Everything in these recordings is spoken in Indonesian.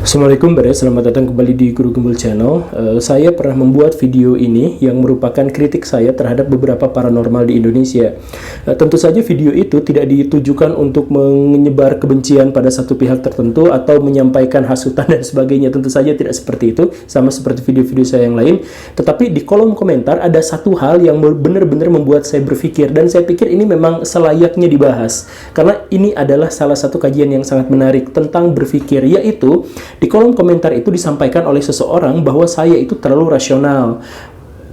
Assalamualaikum selamat datang kembali di Guru Gembul Channel. Saya pernah membuat video ini yang merupakan kritik saya terhadap beberapa paranormal di Indonesia. Tentu saja video itu tidak ditujukan untuk menyebar kebencian pada satu pihak tertentu atau menyampaikan hasutan dan sebagainya. Tentu saja tidak seperti itu, sama seperti video-video saya yang lain. Tetapi di kolom komentar ada satu hal yang benar-benar membuat saya berpikir, dan saya pikir ini memang selayaknya dibahas. Karena ini adalah salah satu kajian yang sangat menarik tentang berpikir, yaitu di kolom komentar itu disampaikan oleh seseorang bahwa saya itu terlalu rasional.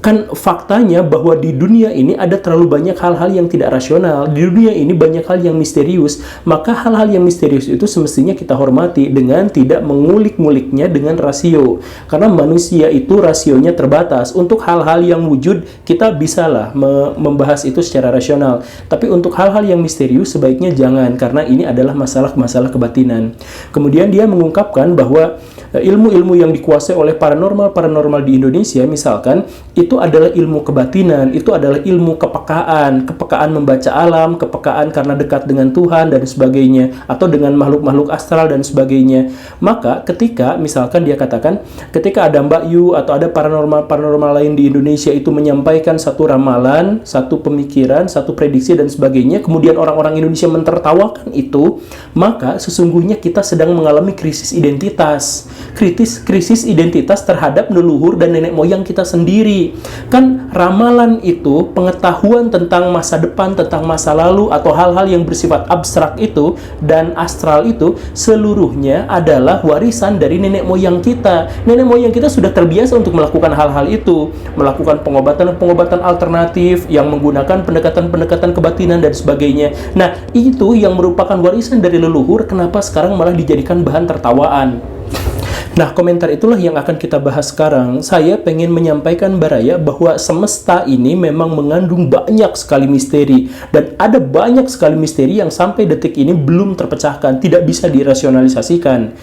Kan faktanya bahwa di dunia ini ada terlalu banyak hal-hal yang tidak rasional. Di dunia ini banyak hal yang misterius. Maka hal-hal yang misterius itu semestinya kita hormati dengan tidak mengulik-nguliknya dengan rasio. Karena manusia itu rasionya terbatas. Untuk hal-hal yang wujud, kita bisalah membahas itu secara rasional. Tapi untuk hal-hal yang misterius sebaiknya jangan, karena ini adalah masalah-masalah kebatinan. Kemudian dia mengungkapkan bahwa ilmu-ilmu yang dikuasai oleh paranormal di Indonesia, misalkan, itu adalah ilmu kebatinan, itu adalah ilmu kepekaan membaca alam, kepekaan karena dekat dengan Tuhan dan sebagainya, atau dengan makhluk-makhluk astral dan sebagainya. Maka ketika, misalkan dia katakan, ketika ada Mbak Yu atau ada paranormal lain di Indonesia itu menyampaikan satu ramalan, satu pemikiran, satu prediksi dan sebagainya, kemudian orang-orang Indonesia mentertawakan itu, maka sesungguhnya kita sedang mengalami krisis identitas. Krisis identitas terhadap leluhur dan nenek moyang kita sendiri. Kan ramalan itu pengetahuan tentang masa depan, tentang masa lalu, atau hal-hal yang bersifat abstrak itu dan astral itu seluruhnya adalah warisan dari nenek moyang kita. Nenek moyang kita sudah terbiasa untuk melakukan hal-hal itu, melakukan pengobatan alternatif yang menggunakan pendekatan-pendekatan kebatinan dan sebagainya. Nah, itu yang merupakan warisan dari leluhur, kenapa sekarang malah dijadikan bahan tertawaan? Nah, komentar itulah yang akan kita bahas sekarang. Saya pengen menyampaikan baraya bahwa semesta ini memang mengandung banyak sekali misteri. Dan ada banyak sekali misteri yang sampai detik ini belum terpecahkan, tidak bisa dirasionalisasikan.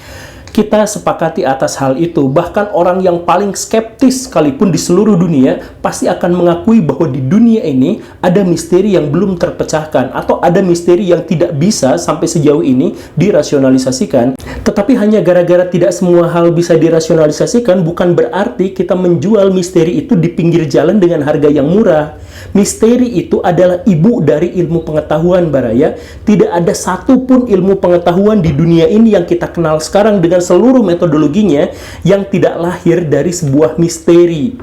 Kita sepakati atas hal itu. Bahkan orang yang paling skeptis sekalipun di seluruh dunia pasti akan mengakui bahwa di dunia ini ada misteri yang belum terpecahkan, atau ada misteri yang tidak bisa sampai sejauh ini dirasionalisasikan. Tetapi hanya gara-gara tidak semua hal bisa dirasionalisasikan, bukan berarti kita menjual misteri itu di pinggir jalan dengan harga yang murah. Misteri itu adalah ibu dari ilmu pengetahuan, baraya. Tidak ada satupun ilmu pengetahuan di dunia ini yang kita kenal sekarang dengan seluruh metodologinya yang tidak lahir dari sebuah misteri.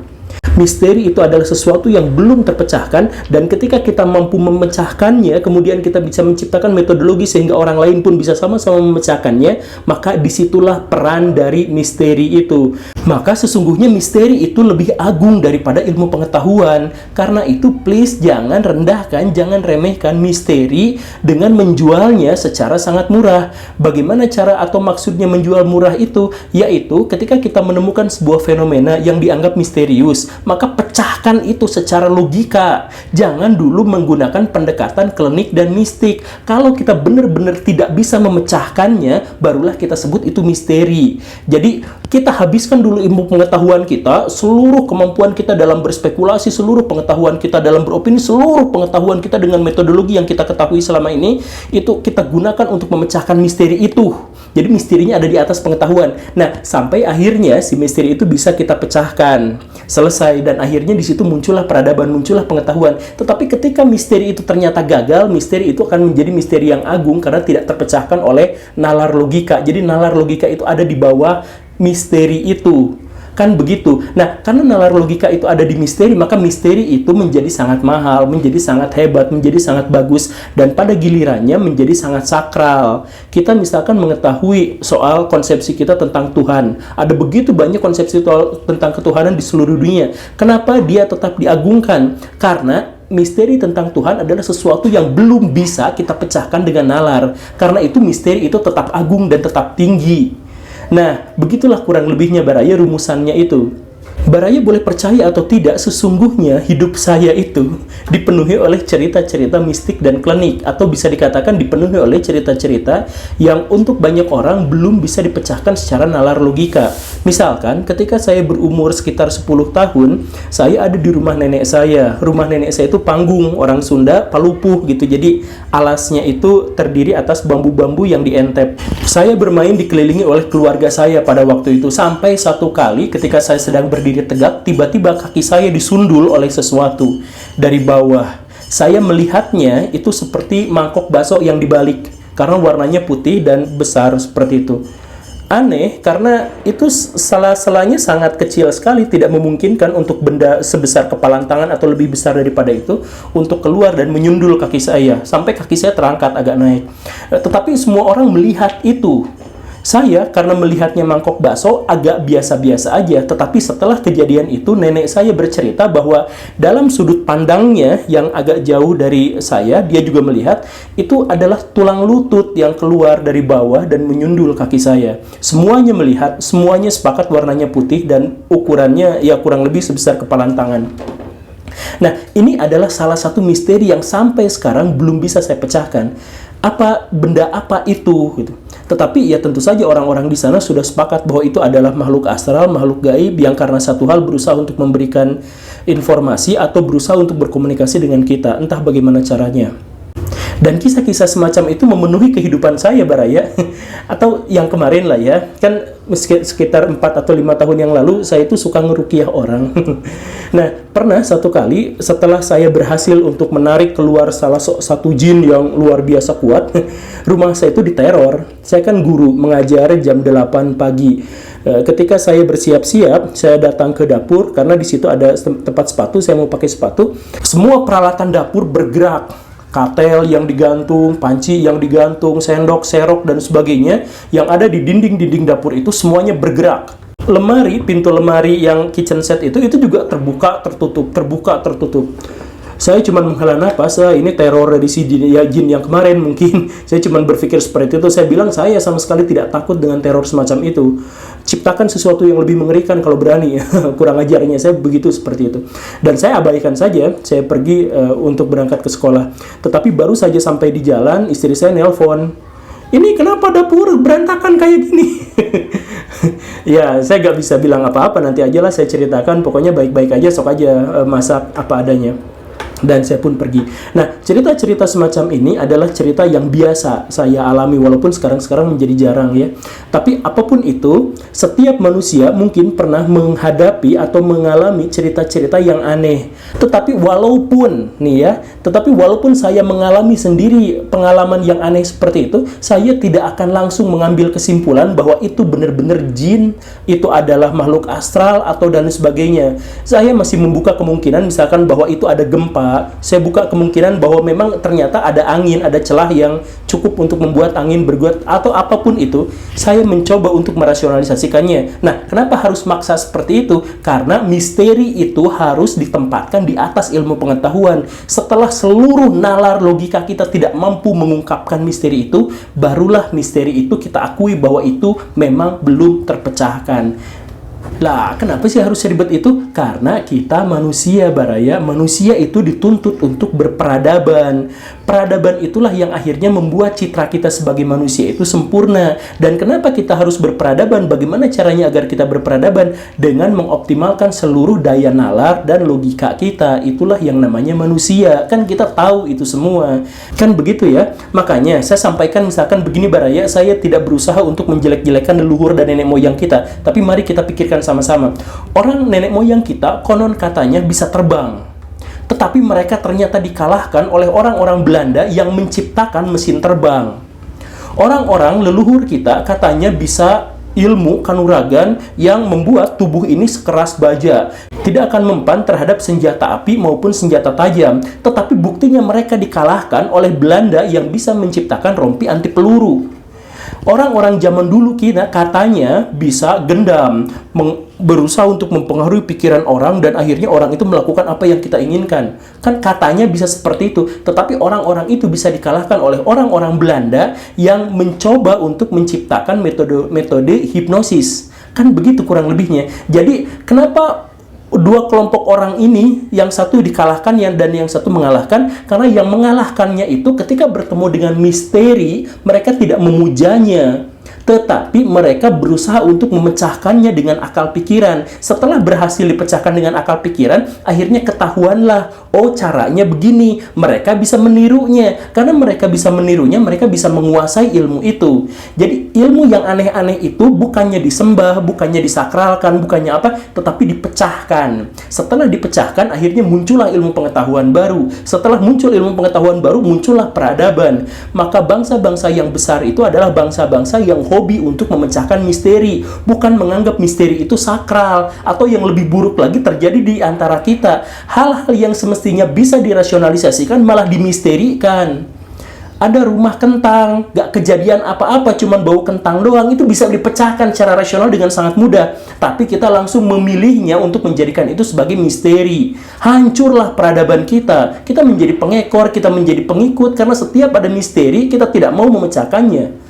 Misteri itu adalah sesuatu yang belum terpecahkan, dan ketika kita mampu memecahkannya, kemudian kita bisa menciptakan metodologi sehingga orang lain pun bisa sama-sama memecahkannya, maka disitulah peran dari misteri itu. Maka sesungguhnya misteri itu lebih agung daripada ilmu pengetahuan. Karena itu please jangan rendahkan, jangan remehkan misteri dengan menjualnya secara sangat murah. Bagaimana cara atau maksudnya menjual murah itu? Yaitu ketika kita menemukan sebuah fenomena yang dianggap misterius, maka pecahkan itu secara logika. Jangan dulu menggunakan pendekatan klinik dan mistik. Kalau kita benar-benar tidak bisa memecahkannya, barulah kita sebut itu misteri. Jadi kita habiskan dulu ilmu pengetahuan kita, seluruh kemampuan kita dalam berspekulasi, seluruh pengetahuan kita dalam beropini, seluruh pengetahuan kita dengan metodologi yang kita ketahui selama ini, itu kita gunakan untuk memecahkan misteri itu. Jadi misterinya ada di atas pengetahuan. Nah, sampai akhirnya si misteri itu bisa kita pecahkan. Selesai, dan akhirnya di situ muncullah peradaban, muncullah pengetahuan. Tetapi ketika misteri itu ternyata gagal, misteri itu akan menjadi misteri yang agung karena tidak terpecahkan oleh nalar logika. Jadi nalar logika itu ada di bawah misteri itu. Kan begitu. Nah, karena nalar logika itu ada di misteri, maka misteri itu menjadi sangat mahal, menjadi sangat hebat, menjadi sangat bagus, dan pada gilirannya menjadi sangat sakral. Kita misalkan mengetahui soal konsepsi kita tentang Tuhan. Ada begitu banyak konsepsi tentang ketuhanan di seluruh dunia. Kenapa dia tetap diagungkan? Karena misteri tentang Tuhan adalah sesuatu yang belum bisa kita pecahkan dengan nalar. Karena itu misteri itu tetap agung dan tetap tinggi. Nah, begitulah kurang lebihnya baraya rumusannya itu. Baraya boleh percaya atau tidak, sesungguhnya hidup saya itu dipenuhi oleh cerita-cerita mistik dan klinik, atau bisa dikatakan dipenuhi oleh cerita-cerita yang untuk banyak orang belum bisa dipecahkan secara nalar logika. Misalkan ketika saya berumur sekitar 10 tahun, saya ada di rumah nenek saya. Rumah nenek saya itu panggung, orang Sunda, palupuh gitu. Jadi alasnya itu terdiri atas bambu-bambu yang dientep. Saya bermain dikelilingi oleh keluarga saya pada waktu itu, sampai satu kali ketika saya sedang berdiri tegak, tiba-tiba kaki saya disundul oleh sesuatu dari bawah. Saya melihatnya itu seperti mangkok bakso yang dibalik, karena warnanya putih dan besar seperti itu. Aneh, karena itu sela-selanya sangat kecil sekali, tidak memungkinkan untuk benda sebesar kepalan tangan atau lebih besar daripada itu untuk keluar dan menyundul kaki saya, sampai kaki saya terangkat agak naik. Tetapi semua orang melihat itu. Saya karena melihatnya mangkok bakso agak biasa-biasa aja, tetapi setelah kejadian itu nenek saya bercerita bahwa dalam sudut pandangnya yang agak jauh dari saya, dia juga melihat itu adalah tulang lutut yang keluar dari bawah dan menyundul kaki saya. Semuanya melihat, semuanya sepakat warnanya putih dan ukurannya ya kurang lebih sebesar kepalan tangan. Nah, ini adalah salah satu misteri yang sampai sekarang belum bisa saya pecahkan. Benda apa itu gitu. Tetapi ya tentu saja orang-orang di sana sudah sepakat bahwa itu adalah makhluk astral, makhluk gaib yang karena satu hal berusaha untuk memberikan informasi atau berusaha untuk berkomunikasi dengan kita, entah bagaimana caranya. Dan kisah-kisah semacam itu memenuhi kehidupan saya, Baraya. Atau yang kemarin lah ya, kan sekitar 4 atau 5 tahun yang lalu saya itu suka ngerukiah orang. Nah, pernah satu kali setelah saya berhasil untuk menarik keluar salah satu jin yang luar biasa kuat, rumah saya itu diteror. Saya kan guru, mengajar jam 8 pagi. Ketika saya bersiap-siap, saya datang ke dapur karena di situ ada tempat sepatu, saya mau pakai sepatu. Semua peralatan dapur bergerak. Katel yang digantung, panci yang digantung, sendok, serok, dan sebagainya yang ada di dinding-dinding dapur itu semuanya bergerak. Lemari, pintu lemari yang kitchen set itu juga terbuka, tertutup, terbuka, tertutup. Saya cuma menghela napas, ini teror dari si jin yang kemarin mungkin. Saya cuma berpikir seperti itu. Saya bilang saya sama sekali tidak takut dengan teror semacam itu. Ciptakan sesuatu yang lebih mengerikan kalau berani. Kurang ajarnya saya begitu seperti itu. Dan saya abaikan saja, saya pergi untuk berangkat ke sekolah. Tetapi baru saja sampai di jalan, istri saya nelpon. Ini kenapa dapur berantakan kayak gini? Ya, saya gak bisa bilang apa-apa, nanti aja lah saya ceritakan. Pokoknya baik-baik aja, sok aja masak apa adanya. Dan saya pun pergi. Nah, cerita-cerita semacam ini adalah cerita yang biasa saya alami, walaupun sekarang-sekarang menjadi jarang ya. Tapi apapun itu, setiap manusia mungkin pernah menghadapi atau mengalami cerita-cerita yang aneh. Tetapi walaupun saya mengalami sendiri pengalaman yang aneh seperti itu, saya tidak akan langsung mengambil kesimpulan bahwa itu benar-benar jin, itu adalah makhluk astral atau dan sebagainya. Saya masih membuka kemungkinan misalkan bahwa itu ada gempa. Saya buka kemungkinan bahwa memang ternyata ada angin, ada celah yang cukup untuk membuat angin bergerak atau apapun itu. Saya mencoba untuk merasionalisasikannya. Nah, kenapa harus maksa seperti itu? Karena misteri itu harus ditempatkan di atas ilmu pengetahuan. Setelah seluruh nalar logika kita tidak mampu mengungkapkan misteri itu, barulah misteri itu kita akui bahwa itu memang belum terpecahkan. Lah, kenapa sih harus ribet itu? Karena kita manusia, Baraya. Manusia itu dituntut untuk berperadaban. Peradaban itulah yang akhirnya membuat citra kita sebagai manusia itu sempurna. Dan kenapa kita harus berperadaban? Bagaimana caranya agar kita berperadaban? Dengan mengoptimalkan seluruh daya nalar dan logika kita. Itulah yang namanya manusia. Kan kita tahu itu semua. Kan begitu ya? Makanya saya sampaikan misalkan begini, Baraya, saya tidak berusaha untuk menjelek-jelekan leluhur dan nenek moyang kita. Tapi mari kita pikirkan sama-sama. Orang nenek moyang kita konon katanya bisa terbang. Tetapi mereka ternyata dikalahkan oleh orang-orang Belanda yang menciptakan mesin terbang. Orang-orang leluhur kita katanya bisa ilmu kanuragan yang membuat tubuh ini sekeras baja. Tidak akan mempan terhadap senjata api maupun senjata tajam. Tetapi buktinya mereka dikalahkan oleh Belanda yang bisa menciptakan rompi anti peluru. Orang-orang zaman dulu kita katanya bisa gendam, berusaha untuk mempengaruhi pikiran orang dan akhirnya orang itu melakukan apa yang kita inginkan. Kan katanya bisa seperti itu, tetapi orang-orang itu bisa dikalahkan oleh orang-orang Belanda yang mencoba untuk menciptakan metode hipnosis. Kan begitu kurang lebihnya. Jadi kenapa dua kelompok orang ini, yang satu dikalahkan dan yang satu mengalahkan, karena yang mengalahkannya itu ketika bertemu dengan misteri, mereka tidak memujanya, tetapi mereka berusaha untuk memecahkannya dengan akal pikiran. Setelah berhasil dipecahkan dengan akal pikiran, akhirnya ketahuanlah, oh caranya begini. Mereka bisa menirunya. Karena mereka bisa menirunya, mereka bisa menguasai ilmu itu. Jadi ilmu yang aneh-aneh itu bukannya disembah, bukannya disakralkan, bukannya apa, tetapi dipecahkan. Setelah dipecahkan, akhirnya muncullah ilmu pengetahuan baru. Setelah muncul ilmu pengetahuan baru, muncullah peradaban. Maka bangsa-bangsa yang besar itu adalah bangsa-bangsa yang hobi untuk memecahkan misteri, bukan menganggap misteri itu sakral, atau yang lebih buruk lagi terjadi di antara kita. Hal-hal yang semestinya bisa dirasionalisasikan malah dimisterikan. Ada rumah kentang, gak kejadian apa-apa, cuman bau kentang doang, itu bisa dipecahkan secara rasional dengan sangat mudah. Tapi kita langsung memilihnya untuk menjadikan itu sebagai misteri. Hancurlah peradaban kita. Kita menjadi pengekor, kita menjadi pengikut, karena setiap ada misteri, kita tidak mau memecahkannya.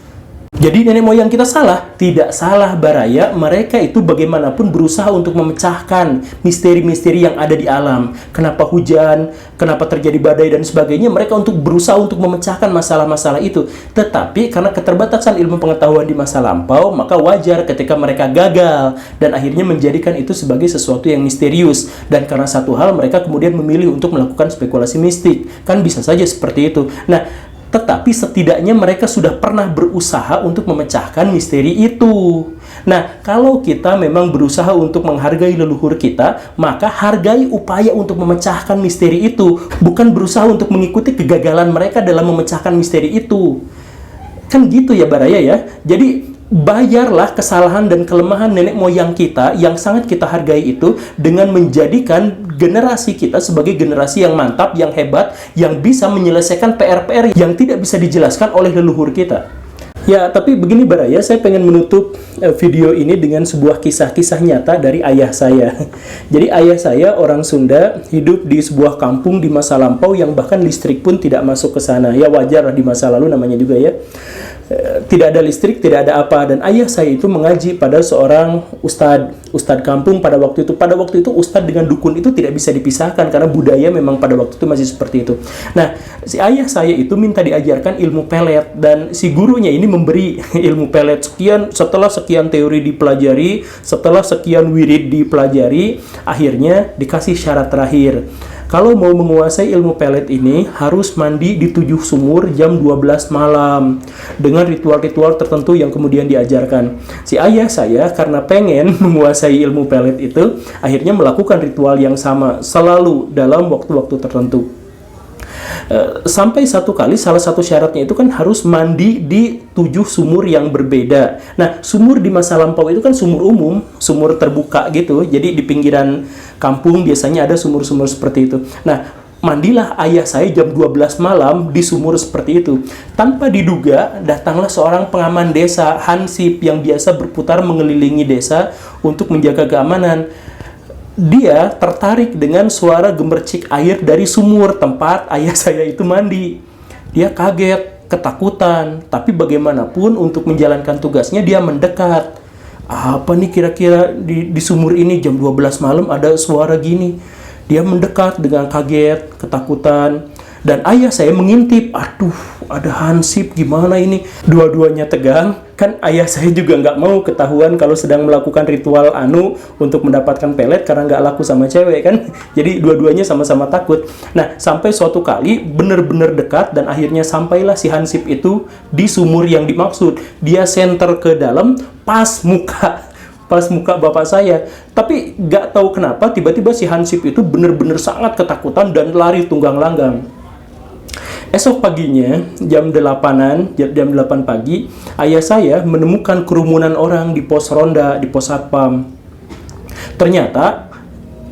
Jadi nenek moyang kita salah? Tidak salah, Baraya. Mereka itu bagaimanapun berusaha untuk memecahkan misteri-misteri yang ada di alam. Kenapa hujan, kenapa terjadi badai dan sebagainya, mereka untuk berusaha untuk memecahkan masalah-masalah itu. Tetapi karena keterbatasan ilmu pengetahuan di masa lampau, maka wajar ketika mereka gagal dan akhirnya menjadikan itu sebagai sesuatu yang misterius. Dan karena satu hal, mereka kemudian memilih untuk melakukan spekulasi mistik. Kan bisa saja seperti itu. Nah, tetapi setidaknya mereka sudah pernah berusaha untuk memecahkan misteri itu. Nah, kalau kita memang berusaha untuk menghargai leluhur kita, maka hargai upaya untuk memecahkan misteri itu, bukan berusaha untuk mengikuti kegagalan mereka dalam memecahkan misteri itu. Kan gitu ya, Baraya ya. Jadi bayarlah kesalahan dan kelemahan nenek moyang kita yang sangat kita hargai itu dengan menjadikan generasi kita sebagai generasi yang mantap, yang hebat, yang bisa menyelesaikan PR-PR yang tidak bisa dijelaskan oleh leluhur kita. Ya, tapi begini Baraya, saya pengen menutup video ini dengan sebuah kisah-kisah nyata dari ayah saya. Jadi ayah saya orang Sunda, hidup di sebuah kampung di masa lampau yang bahkan listrik pun tidak masuk ke sana. Ya wajar lah, di masa lalu namanya juga ya. Tidak ada listrik, tidak ada apa, dan ayah saya itu mengaji pada seorang ustadz kampung pada waktu itu. Pada waktu itu ustadz dengan dukun itu tidak bisa dipisahkan karena budaya memang pada waktu itu masih seperti itu. Nah, si ayah saya itu minta diajarkan ilmu pelet, dan si gurunya ini memberi ilmu pelet setelah sekian teori dipelajari, setelah sekian wirid dipelajari, akhirnya dikasih syarat terakhir. Kalau mau menguasai ilmu pelet ini, harus mandi di 7 sumur jam 12 malam. Dengan ritual-ritual tertentu yang kemudian diajarkan. Si ayah saya karena pengen menguasai ilmu pelet itu, akhirnya melakukan ritual yang sama, selalu dalam waktu-waktu tertentu. Sampai satu kali, salah satu syaratnya itu kan harus mandi di 7 sumur yang berbeda. Nah, sumur di masa lampau itu kan sumur umum, sumur terbuka gitu. Jadi di pinggiran kampung biasanya ada sumur-sumur seperti itu. Nah, mandilah ayah saya jam 12 malam di sumur seperti itu. Tanpa diduga, datanglah seorang pengaman desa, hansip, yang biasa berputar mengelilingi desa untuk menjaga keamanan. Dia tertarik dengan suara gemercik air dari sumur tempat ayah saya itu mandi. Dia kaget, ketakutan, tapi bagaimanapun untuk menjalankan tugasnya dia mendekat. Apa nih kira-kira di sumur ini jam 12 malam ada suara gini? Dia mendekat dengan kaget, ketakutan, dan ayah saya mengintip. Aduh, ada hansip, gimana ini? Dua-duanya tegang. Kan ayah saya juga nggak mau ketahuan kalau sedang melakukan ritual untuk mendapatkan pelet karena nggak laku sama cewek kan. Jadi dua-duanya sama-sama takut. Nah, sampai suatu kali bener-bener dekat dan akhirnya sampailah si hansip itu di sumur yang dimaksud. Dia senter ke dalam pas muka bapak saya. Tapi nggak tahu kenapa tiba-tiba si hansip itu bener-bener sangat ketakutan dan lari tunggang langgang. Esok paginya, jam 8 pagi, ayah saya menemukan kerumunan orang di pos ronda, di pos satpam. Ternyata,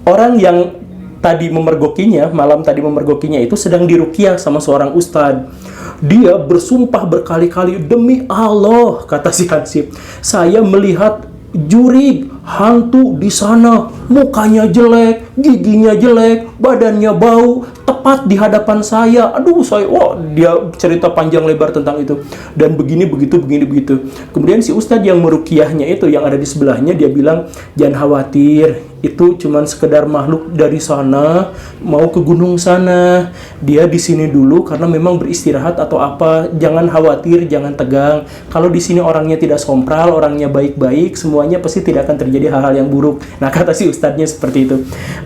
orang yang malam tadi memergokinya itu sedang diruqyah sama seorang ustadz. Dia bersumpah berkali-kali, demi Allah, kata si hansip, saya melihat jurig, hantu di sana, mukanya jelek, giginya jelek, badannya bau, tepat di hadapan saya. Aduh, dia cerita panjang lebar tentang itu. Dan begini, begitu. Kemudian si ustadz yang meruqyahnya itu, yang ada di sebelahnya, dia bilang, jangan khawatir, itu cuman sekedar makhluk dari sana mau ke gunung sana, dia di sini dulu karena memang beristirahat atau apa. Jangan khawatir, jangan tegang. Kalau di sini orangnya tidak sompral, orangnya baik-baik, semuanya pasti tidak akan terjadi hal-hal yang buruk. Nah, kata si ustadznya seperti itu.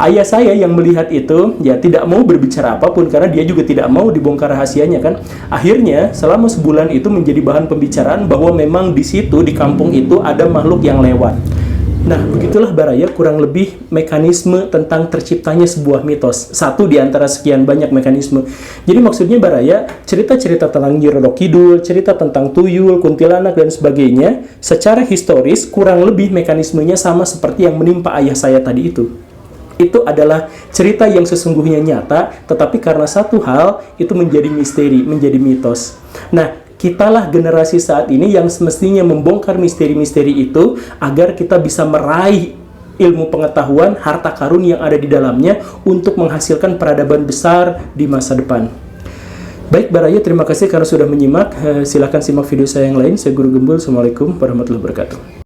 Ayah saya yang melihat itu ya tidak mau berbicara apapun karena dia juga tidak mau dibongkar rahasianya kan. Akhirnya selama sebulan itu menjadi bahan pembicaraan bahwa memang di situ, di kampung itu ada makhluk yang lewat. Nah, begitulah Baraya kurang lebih mekanisme tentang terciptanya sebuah mitos. Satu di antara sekian banyak mekanisme. Jadi maksudnya Baraya, cerita-cerita tentang Nyi Roro Kidul, cerita tentang tuyul, kuntilanak, dan sebagainya, secara historis kurang lebih mekanismenya sama seperti yang menimpa ayah saya tadi itu. Itu adalah cerita yang sesungguhnya nyata, tetapi karena satu hal, itu menjadi misteri, menjadi mitos. Nah, kitalah generasi saat ini yang semestinya membongkar misteri-misteri itu agar kita bisa meraih ilmu pengetahuan, harta karun yang ada di dalamnya untuk menghasilkan peradaban besar di masa depan. Baik Baraya, terima kasih karena sudah menyimak. Silahkan simak video saya yang lain. Saya Guru Gembul. Assalamualaikum warahmatullahi wabarakatuh.